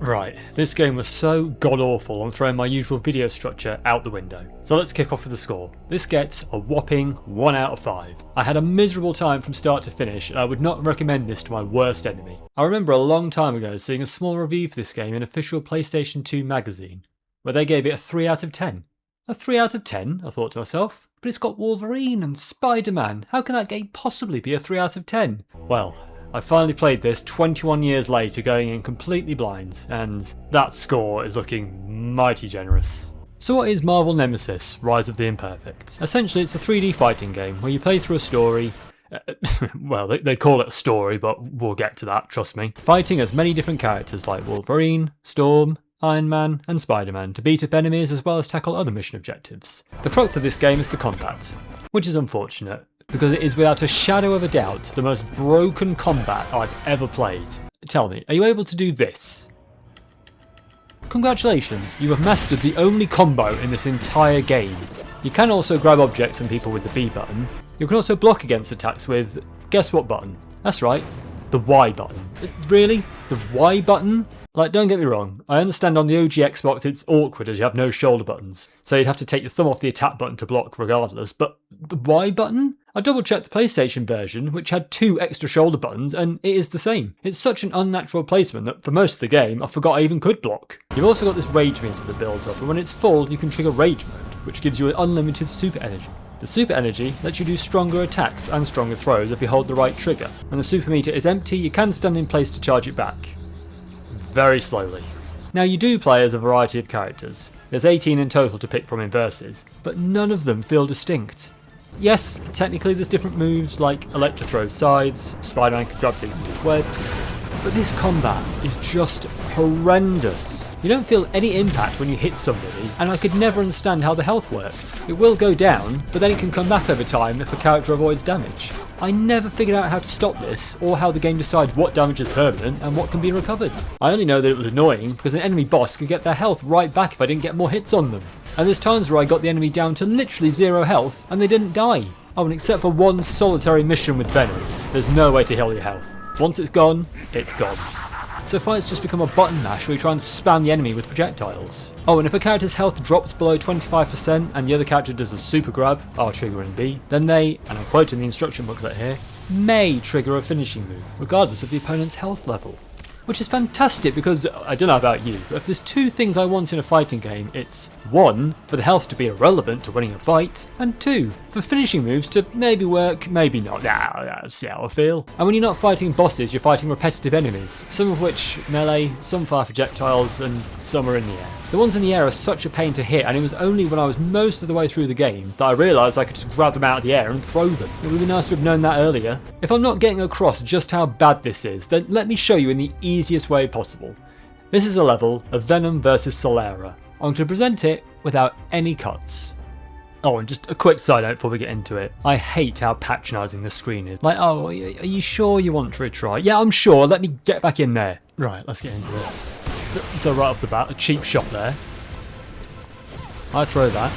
Right, this game was so god-awful I'm throwing my usual video structure out the window. So let's kick off with the score. This gets a whopping 1 out of 5. I had a miserable time from start to finish and I would not recommend this to my worst enemy. I remember a long time ago seeing a small review for this game in official PlayStation 2 magazine, where they gave it a 3 out of 10. A 3 out of 10, I thought to myself, but it's got Wolverine and Spider-Man, how can that game possibly be a 3 out of 10? Well, I finally played this 21 years later going in completely blind, and that score is looking mighty generous. So what is Marvel Nemesis, Rise of the Imperfect? Essentially it's a 3D fighting game where you play through a story. Well, they call it a story, but we'll get to that, trust me. Fighting as many different characters like Wolverine, Storm, Iron Man and Spider-Man to beat up enemies as well as tackle other mission objectives. The crux of this game is the combat, which is unfortunate, because it is without a shadow of a doubt the most broken combat I've ever played. Tell me, are you able to do this? Congratulations, you have mastered the only combo in this entire game. You can also grab objects and people with the B button. You can also block against attacks with, guess what button? That's right, the Y button. Really? The Y button? Like, don't get me wrong, I understand on the OG Xbox it's awkward as you have no shoulder buttons, so you'd have to take your thumb off the attack button to block regardless, but the Y button? I double checked the PlayStation version, which had 2 extra shoulder buttons, and it is the same. It's such an unnatural placement that for most of the game I forgot I even could block. You've also got this rage meter that builds up, and when it's full you can trigger rage mode, which gives you an unlimited super energy. The super energy lets you do stronger attacks and stronger throws if you hold the right trigger. When the super meter is empty you can stand in place to charge it back. Very slowly. Now you do play as a variety of characters. There's 18 in total to pick from in verses, but none of them feel distinct. Yes, technically there's different moves like Elektra throws sides, Spider-Man can grab things with his webs, but this combat is just horrendous. You don't feel any impact when you hit somebody, and I could never understand how the health worked. It will go down, but then it can come back over time if a character avoids damage. I never figured out how to stop this, or how the game decides what damage is permanent and what can be recovered. I only know that it was annoying because an enemy boss could get their health right back if I didn't get more hits on them. And there's times where I got the enemy down to literally 0 health and they didn't die. Oh, and except for one solitary mission with Venom, there's no way to heal your health. Once it's gone, it's gone. So fights just become a button mash where you try and spam the enemy with projectiles. Oh, and if a character's health drops below 25% and the other character does a super grab, R trigger and B, then they, and I'm quoting the instruction booklet here, may trigger a finishing move, regardless of the opponent's health level. Which is fantastic because, I don't know about you, but if there's 2 things I want in a fighting game, it's 1, for the health to be irrelevant to winning a fight, and 2, for finishing moves to maybe work, maybe not. That's how I feel. And when you're not fighting bosses, you're fighting repetitive enemies, some of which melee, some fire projectiles, and some are in the air. The ones in the air are such a pain to hit, and it was only when I was most of the way through the game that I realised I could just grab them out of the air and throw them. It would be nice to have known that earlier. If I'm not getting across just how bad this is, then let me show you in the easiest way possible. This is a level of Venom vs Solera. I'm going to present it without any cuts. Oh, and just a quick side note before we get into it. I hate how patronising the screen is. Like, oh, are you sure you want to retry? Yeah, I'm sure. Let me get back in there. Right, let's get into this. So right off the bat, a cheap shot there. I throw that.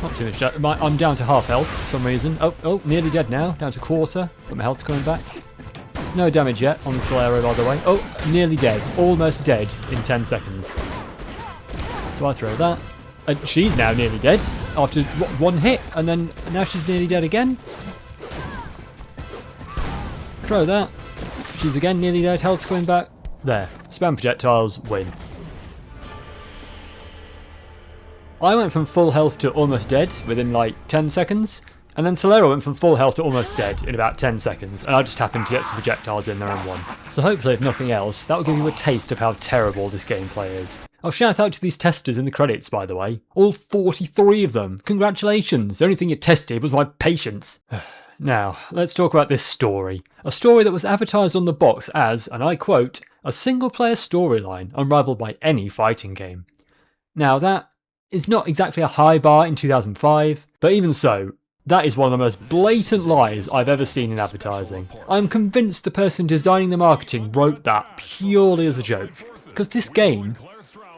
Not too much. I'm down to half health for some reason. Oh, nearly dead now. Down to quarter. But my health's coming back. No damage yet on the Solero, by the way. Oh, nearly dead. Almost dead in 10 seconds. So I throw that. And she's now nearly dead after one hit. And then now she's nearly dead again. Throw that. She's again nearly dead. Health's coming back. There. Spam projectiles, win. I went from full health to almost dead within like 10 seconds. And then Solero went from full health to almost dead in about 10 seconds, and I just happened to get some projectiles in there and won. So hopefully, if nothing else, that will give you a taste of how terrible this gameplay is. I'll shout out to these testers in the credits, by the way. All 43 of them. Congratulations! The only thing you tested was my patience. Now, let's talk about this story. A story that was advertised on the box as, and I quote, a single-player storyline unrivaled by any fighting game. Now, that is not exactly a high bar in 2005, but even so, that is one of the most blatant lies I've ever seen in advertising. I'm convinced the person designing the marketing wrote that purely as a joke, because this game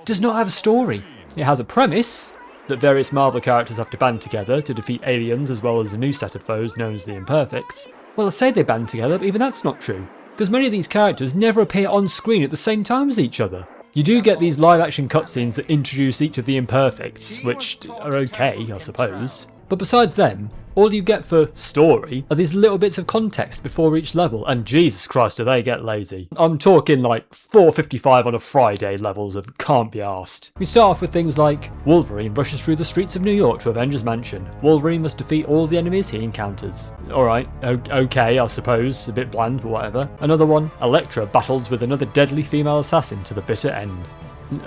does not have a story. It has a premise that various Marvel characters have to band together to defeat aliens as well as a new set of foes known as the Imperfects. Well, I say they band together, but even that's not true, because many of these characters never appear on screen at the same time as each other. You do get these live action cutscenes that introduce each of the imperfects, which are okay, I suppose. But besides them, all you get for story are these little bits of context before each level, and Jesus Christ do they get lazy. I'm talking like 4:55 on a Friday levels of can't be arsed. We start off with things like Wolverine rushes through the streets of New York to avenge his mansion. Wolverine must defeat all the enemies he encounters. Alright, okay I suppose, a bit bland but whatever. Another one, Elektra battles with another deadly female assassin to the bitter end.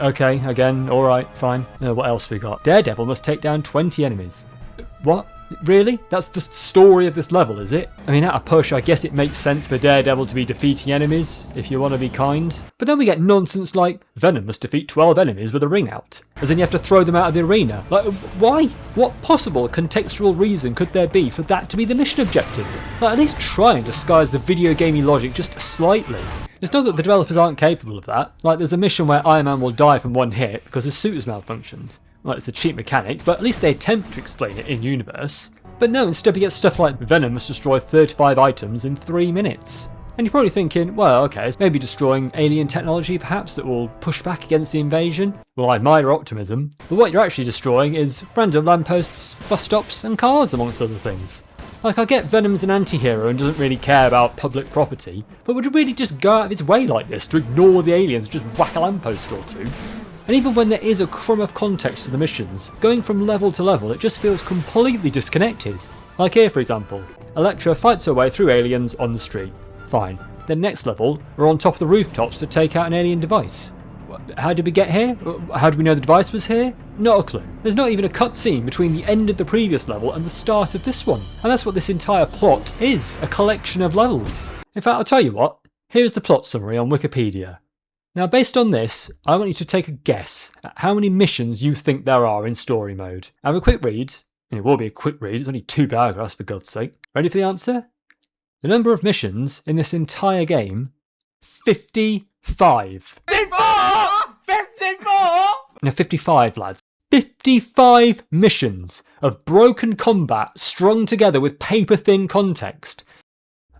Okay, again, alright, fine. What else we got? Daredevil must take down 20 enemies. What? Really? That's the story of this level, is it? I mean, at a push, I guess it makes sense for Daredevil to be defeating enemies, if you want to be kind. But then we get nonsense like, Venom must defeat 12 enemies with a ring out. As in you have to throw them out of the arena. Like, why? What possible contextual reason could there be for that to be the mission objective? Like, at least try and disguise the video gamey logic just slightly. It's not that the developers aren't capable of that. Like, there's a mission where Iron Man will die from one hit because his suit has malfunctioned. Well, it's a cheap mechanic, but at least they attempt to explain it in-universe. But no, instead we get stuff like Venom must destroy 35 items in 3 minutes. And you're probably thinking, well, okay, it's maybe destroying alien technology perhaps that will push back against the invasion. Well, I admire your optimism, but what you're actually destroying is random lampposts, bus stops, and cars, amongst other things. Like, I get Venom's an anti-hero and doesn't really care about public property, but would you really just go out of his way like this to ignore the aliens and just whack a lamppost or two? And even when there is a crumb of context to the missions, going from level to level it just feels completely disconnected. Like here for example, Elektra fights her way through aliens on the street. Fine. Then next level, we're on top of the rooftops to take out an alien device. How did we get here? How do we know the device was here? Not a clue. There's not even a cutscene between the end of the previous level and the start of this one. And that's what this entire plot is, a collection of levels. In fact, I'll tell you what, here's the plot summary on Wikipedia. Now, based on this, I want you to take a guess at how many missions you think there are in story mode. Have a quick read, and it will be a quick read, it's only 2 paragraphs for God's sake. Ready for the answer? The number of missions in this entire game, 55. 54! 54! No, 55, lads. 55 missions of broken combat strung together with paper-thin context.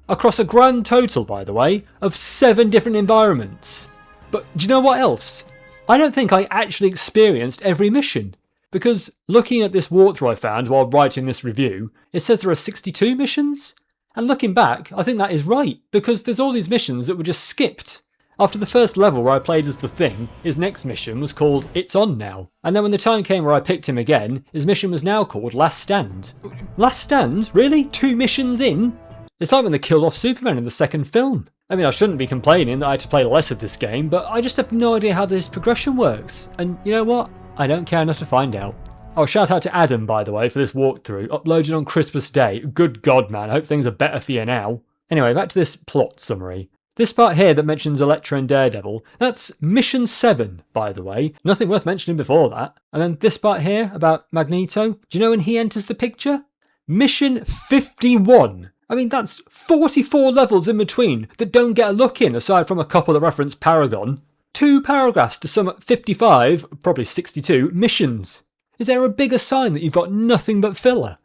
Across a grand total, by the way, of 7 different environments. But do you know what else? I don't think I actually experienced every mission. Because looking at this walkthrough I found while writing this review, it says there are 62 missions. And looking back, I think that is right, because there's all these missions that were just skipped. After the first level where I played as the Thing, his next mission was called It's On Now. And then when the time came where I picked him again, his mission was now called Last Stand. Last Stand? Really? 2 missions in? It's like when they killed off Superman in the second film. I mean, I shouldn't be complaining that I had to play less of this game, but I just have no idea how this progression works. And you know what? I don't care enough to find out. Oh, shout out to Adam, by the way, for this walkthrough, uploaded on Christmas Day. Good God, man, I hope things are better for you now. Anyway, back to this plot summary. This part here that mentions Elektra and Daredevil, that's Mission 7, by the way. Nothing worth mentioning before that. And then this part here about Magneto, do you know when he enters the picture? Mission 51. I mean, that's 44 levels in between that don't get a look in, aside from a couple that reference Paragon. 2 paragraphs to sum up 55, probably 62, missions. Is there a bigger sign that you've got nothing but filler?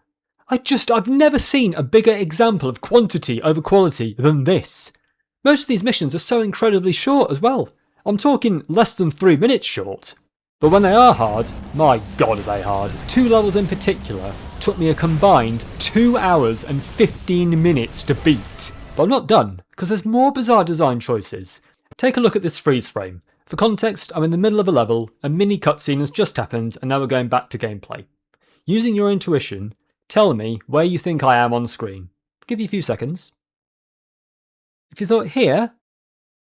I've never seen a bigger example of quantity over quality than this. Most of these missions are so incredibly short as well. I'm talking less than 3 minutes short. But when they are hard, my God are they hard. 2 levels in particular took me a combined 2 hours and 15 minutes to beat. But I'm not done, because there's more bizarre design choices. Take a look at this freeze frame. For context, I'm in the middle of a level, a mini cutscene has just happened, and now we're going back to gameplay. Using your intuition, tell me where you think I am on screen. I'll give you a few seconds. If you thought here,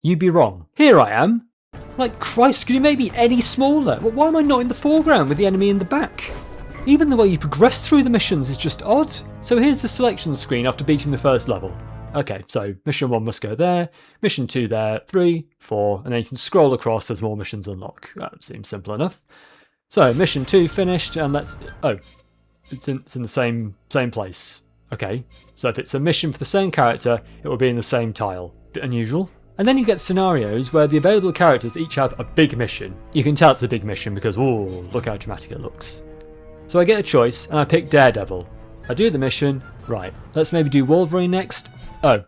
you'd be wrong. Here I am. Like, Christ, can you make me any smaller? Why am I not in the foreground with the enemy in the back? Even the way you progress through the missions is just odd. So here's the selection screen after beating the first level. Okay, so mission 1 must go there, mission 2 there, 3, 4, and then you can scroll across as more missions unlock. That seems simple enough. So mission 2 finished, and let's... Oh, it's in the same place. Okay, so if it's a mission for the same character, it will be in the same tile. Bit unusual. And then you get scenarios where the available characters each have a big mission. You can tell it's a big mission because, oh, look how dramatic it looks. So I get a choice, and I pick Daredevil. I do the mission. Right, let's maybe do Wolverine next. Oh,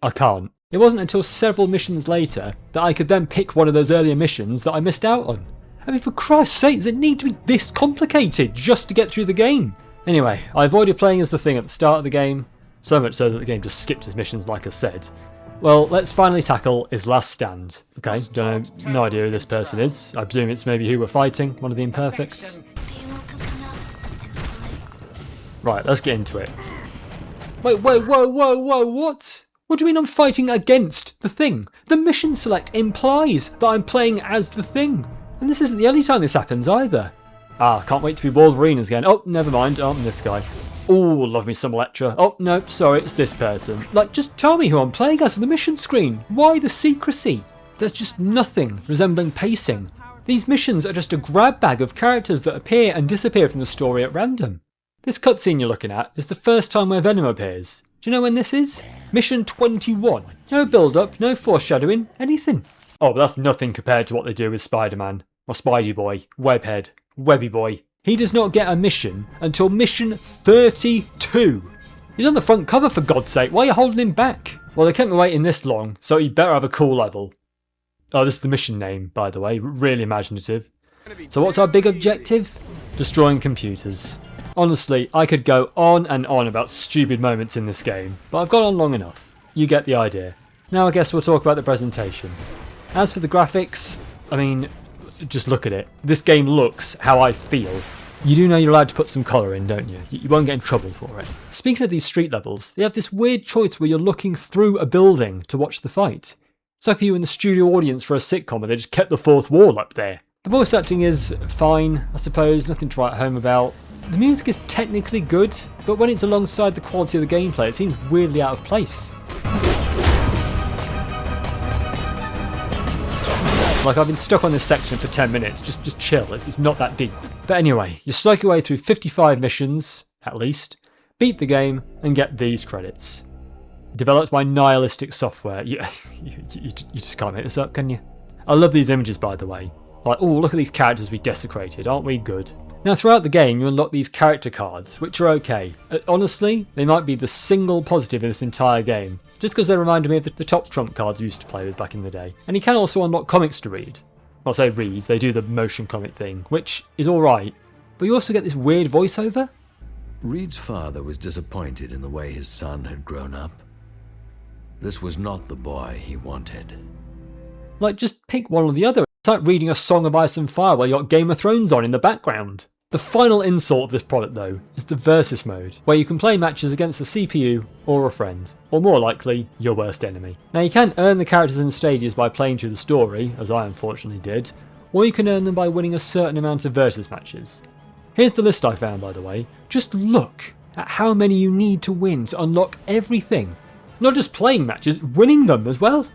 I can't. It wasn't until several missions later that I could then pick one of those earlier missions that I missed out on. I mean, for Christ's sake, does it need to be this complicated just to get through the game? Anyway, I avoided playing as the Thing at the start of the game, so much so that the game just skipped his missions like I said. Well, let's finally tackle his last stand. Okay, no idea who this person is. I presume it's maybe who we're fighting, one of the Imperfects. Right, let's get into it. Wait, whoa, what? What do you mean I'm fighting against the Thing? The mission select implies that I'm playing as the Thing. And this isn't the only time this happens either. Ah, can't wait to be Wolverine again. Oh, never mind. Oh, I'm this guy. Oh, love me some Elektra. Oh, no, sorry, it's this person. Like, just tell me who I'm playing as on the mission screen. Why the secrecy? There's just nothing resembling pacing. These missions are just a grab bag of characters that appear and disappear from the story at random. This cutscene you're looking at is the first time where Venom appears. Do you know when this is? Mission 21. No build-up, no foreshadowing, anything. Oh, but that's nothing compared to what they do with Spider-Man. Or Spidey Boy, Webhead, Webby Boy. He does not get a mission until mission 32. He's on the front cover, for God's sake. Why are you holding him back? Well, they kept me waiting this long, so he better have a cool level. Oh, this is the mission name, by the way. Really imaginative. So what's our big objective? Destroying computers. Honestly, I could go on and on about stupid moments in this game, but I've gone on long enough. You get the idea. Now I guess we'll talk about the presentation. As for the graphics, I mean, just look at it. This game looks how I feel. You do know you're allowed to put some colour in, don't you? You won't get in trouble for it. Speaking of these street levels, they have this weird choice where you're looking through a building to watch the fight. It's like you in the studio audience for a sitcom and they just kept the fourth wall up there. The voice acting is fine, I suppose, nothing to write home about. The music is technically good, but when it's alongside the quality of the gameplay, it seems weirdly out of place. Like, I've been stuck on this section for 10 minutes, just chill, it's not that deep. But anyway, you strike your way through 55 missions, at least, beat the game, and get these credits. Developed by Nihilistic Software. You just can't make this up, can you? I love these images, by the way. Like, oh, look at these characters we desecrated, aren't we good? Now, throughout the game, you unlock these character cards, which are okay. Honestly, they might be the single positive in this entire game, just because they reminded me of the top trump cards we used to play with back in the day. And you can also unlock comics to read. Well, I say read, they do the motion comic thing, which is alright. But you also get this weird voiceover. Reed's father was disappointed in the way his son had grown up. This was not the boy he wanted. Like, just pick one or the other. It's like reading a Song of Ice and Fire while you got Game of Thrones on in the background. The final insult of this product, though, is the Versus mode, where you can play matches against the CPU or a friend, or more likely, your worst enemy. Now, you can earn the characters and stages by playing through the story, as I unfortunately did, or you can earn them by winning a certain amount of Versus matches. Here's the list I found, by the way. Just look at how many you need to win to unlock everything. Not just playing matches, winning them as well.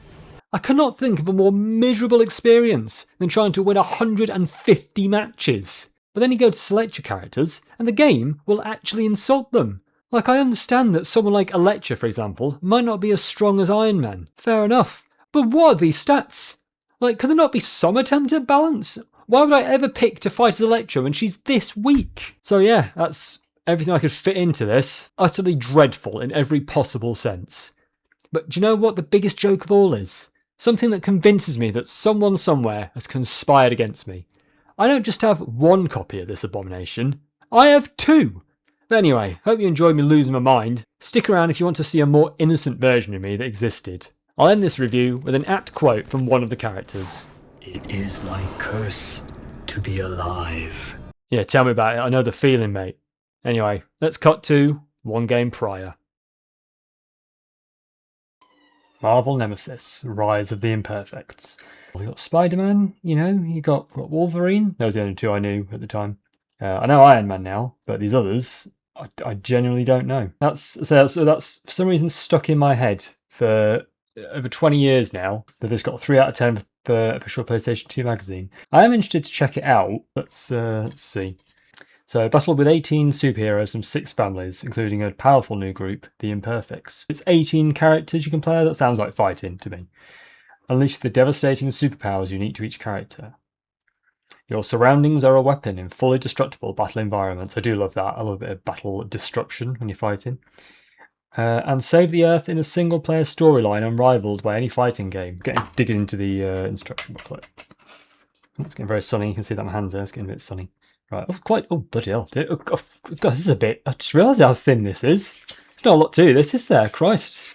I cannot think of a more miserable experience than trying to win 150 matches. But then you go to select your characters, and the game will actually insult them. Like, I understand that someone like Elektra, for example, might not be as strong as Iron Man. Fair enough. But what are these stats? Like, could there not be some attempt at balance? Why would I ever pick to fight as Elektra when she's this weak? So yeah, that's everything I could fit into this. Utterly dreadful in every possible sense. But do you know what the biggest joke of all is? Something that convinces me that someone somewhere has conspired against me. I don't just have one copy of this abomination, I have two! But anyway, hope you enjoyed me losing my mind. Stick around if you want to see a more innocent version of me that existed. I'll end this review with an apt quote from one of the characters. It is my curse to be alive. Yeah, tell me about it, I know the feeling, mate. Anyway, let's cut to one game prior. Marvel Nemesis, Rise of the Imperfects. You got Spider-Man, you know, you got Wolverine. Those are the only two I knew at the time. I know Iron Man now, but these others, I genuinely don't know. That's for some reason stuck in my head for over 20 years now, that it's got 3 out of 10 for official PlayStation 2 magazine. I am interested to check it out. Let's see. So, battled with 18 superheroes from 6 families, including a powerful new group, the Imperfects. It's 18 characters you can play. That sounds like fighting to me. Unleash the devastating superpowers unique to each character. Your surroundings are a weapon in fully destructible battle environments. I do love that. I love a bit of battle destruction when you're fighting. And save the Earth in a single-player storyline unrivaled by any fighting game. Digging into the instruction booklet. Oh, it's getting very sunny. You can see that my hands there. It's getting a bit sunny. Right. Oh, bloody hell. Oh, God, this is a bit... I just realised how thin this is. There's not a lot to this, is there? Christ.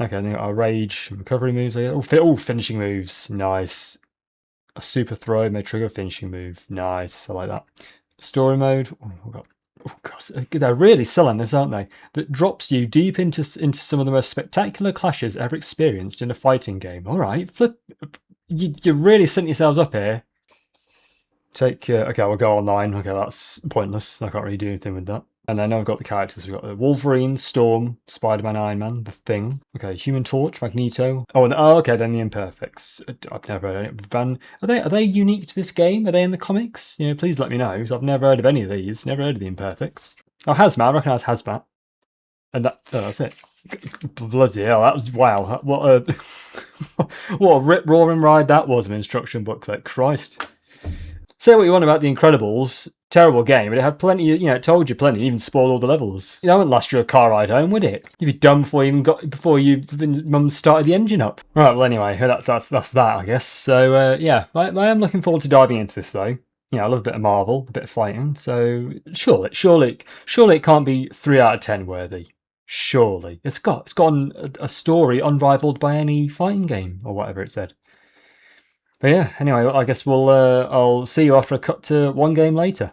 Okay, then we've got our rage and recovery moves. Oh, finishing moves. Nice. A super throw may trigger a finishing move. Nice. I like that. Story mode. Oh God, they're really selling this, aren't they? That drops you deep into some of the most spectacular clashes ever experienced in a fighting game. All right, flip. You're really setting yourselves up here. Okay, we'll go online. Okay, that's pointless. I can't really do anything with that. And then I've got the characters. We've got the Wolverine, Storm, Spider-Man, Iron Man, The Thing. Okay, Human Torch, Magneto. Okay, then the Imperfects. I've never heard of any. Are they unique to this game? Are they in the comics? You know, please let me know, because I've never heard of any of these. Never heard of the Imperfects. Oh, Hazmat. I recognise Hazmat. And that's it. Bloody hell, that was wow. What a what a rip-roaring ride that was, an instruction booklet. Christ. Say what you want about The Incredibles, terrible game, but it had plenty, it told you plenty, it even spoiled all the levels. That wouldn't last you a car ride home, would it? You'd be done before Mum started the engine up. Right, well anyway, that's that, I guess. So, yeah, I am looking forward to diving into this, though. I love a bit of Marvel, a bit of fighting, so surely it can't be 3 out of 10 worthy. Surely. It's got a story unrivaled by any fighting game, or whatever it said. But yeah, anyway, I guess I'll see you after a cut to one game later.